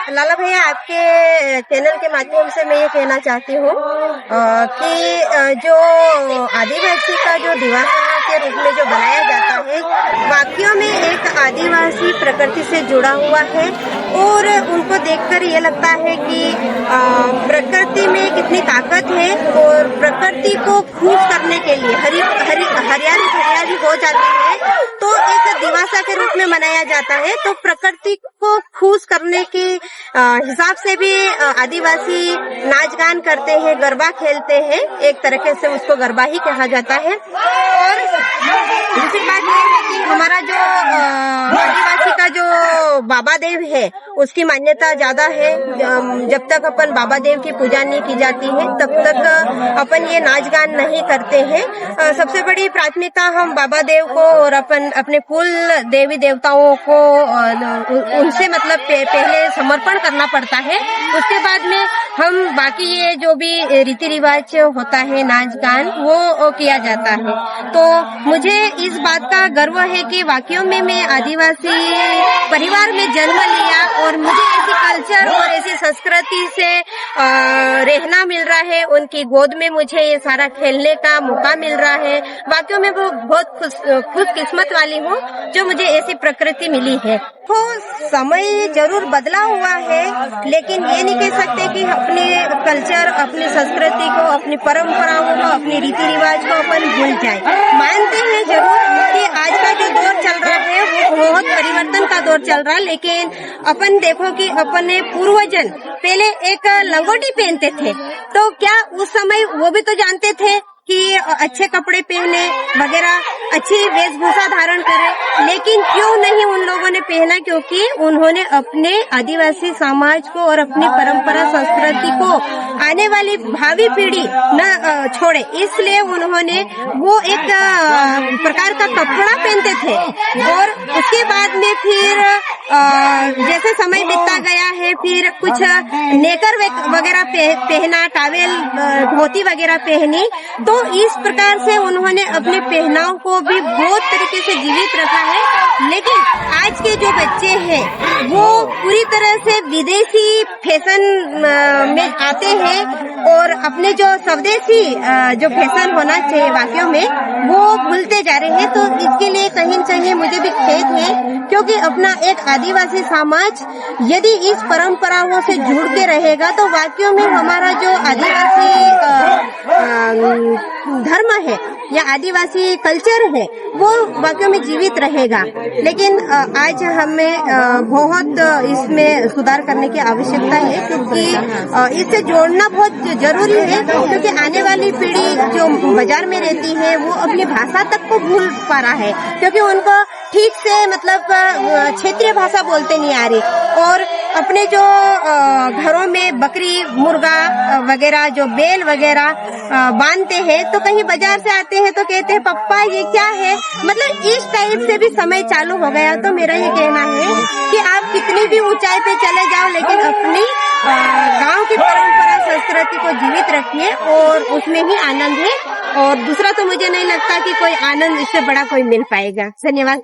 लाला भैया, आपके चैनल के माध्यम से मैं ये कहना चाहती हूँ कि जो आदिवासी का जो दीवाना के रूप में जो बनाया जाता है, वाकई में एक आदिवासी प्रकृति से जुड़ा हुआ है और उनको देखकर ये लगता है कि प्रकृति में कितनी ताकत है और प्रकृति को खुश करने के लिए हरियाली हो जाती है तो एक दिवासा के रूप में मनाया जाता है। तो प्रकृति को खुश करने के हिसाब से भी आदिवासी नाच गान करते हैं, गरबा खेलते हैं, एक तरीके से उसको गरबा ही कहा जाता है। और दूसरी बात यह है कि हमारा जो आदिवासी का जो बाबा देव है उसकी मान्यता ज्यादा है। जब तक अपन बाबा देव की पूजा नहीं की जाती है तब तक अपन ये नाच गान नहीं करते हैं। सबसे बड़ी प्राथमिकता हम बाबा देव को और अपन अपने कुल देवी देवताओं को उनसे मतलब पहले समर्पण करना पड़ता है। उसके बाद में हम बाकी ये जो भी रीति रिवाज होता है नाच गान वो किया जाता है। तो मुझे इस बात का गर्व है कि वाकई में मैं आदिवासी परिवार में जन्म लिया और मुझे ऐसी कल्चर और ऐसी संस्कृति से रहना मिल रहा है। उनकी गोद में मुझे ये सारा खेलने का मौका मिल रहा है। वाकई में वो बहुत खुश किस्मत वाली हूँ जो मुझे ऐसी प्रकृति मिली है। तो समय जरूर बदला हुआ है, लेकिन ये नहीं कह सकते कि अपने कल्चर, अपनी संस्कृति को, अपनी परंपराओं को, अपने रीति रिवाज को अपन भूल जाए। मानते हैं जरूर कि आज का जो दौर चल रहा है वो बहुत परिवर्तन का दौर चल रहा है, लेकिन अपन देखो कि अपने पूर्वजन पहले एक लंगोटी पहनते थे, तो क्या उस समय वो भी तो जानते थे कि अच्छे कपड़े पहने वगैरह, अच्छी वेशभूषा धारण करें, लेकिन क्यों नहीं उन लोगों ने पहना? क्योंकि उन्होंने अपने आदिवासी समाज को और अपनी परंपरा संस्कृति को आने वाली भावी पीढ़ी न छोड़े, इसलिए उन्होंने वो एक प्रकार का कपड़ा पहनते थे। और उसके बाद में फिर जैसे समय बीतता गया है फिर कुछ नेकर वगैरह पहना, टावेल, धोती वगैरह पहनी। तो इस प्रकार से उन्होंने अपने पहनाव को भी बहुत तरीके से जीवित रखा है। लेकिन आज के जो बच्चे हैं वो पूरी तरह से विदेशी फैशन में आते हैं और अपने जो स्वदेशी जो फैशन होना चाहिए वाकई में वो भूलते जा रहे हैं। तो इसके लिए कहीं चाहिए मुझे भी खेद है, क्योंकि अपना एक आदिवासी समाज यदि इस परंपराओं से जुड़ के रहेगा तो वाकई में हमारा जो आदिवासी धर्म है या आदिवासी कल्चर है वो वाकई में जीवित रहेगा। लेकिन आज हमें बहुत इसमें सुधार करने की आवश्यकता है, क्योंकि इससे जोड़ना बहुत जरूरी है। क्योंकि आने वाली पीढ़ी जो बाजार में रहती है वो अपनी भाषा तक को भूल पा रहा है, क्योंकि उनको ठीक से मतलब क्षेत्रीय भाषा बोलते नहीं आ रही। और अपने जो घरों में बकरी, मुर्गा वगैरह, जो बेल वगैरह बांधते हैं, तो कहीं बाजार से आते हैं तो कहते हैं पप्पा ये क्या है, मतलब इस टाइप से भी समय चालू हो गया। तो मेरा ये कहना है कि आप कितनी भी ऊंचाई पे चले जाओ, लेकिन अपनी गांव की परंपरा संस्कृति को जीवित रखिए और उसमें ही आनंद है। और दूसरा तो मुझे नहीं लगता कि कोई आनंद इससे बड़ा कोई मिल पाएगा। धन्यवाद।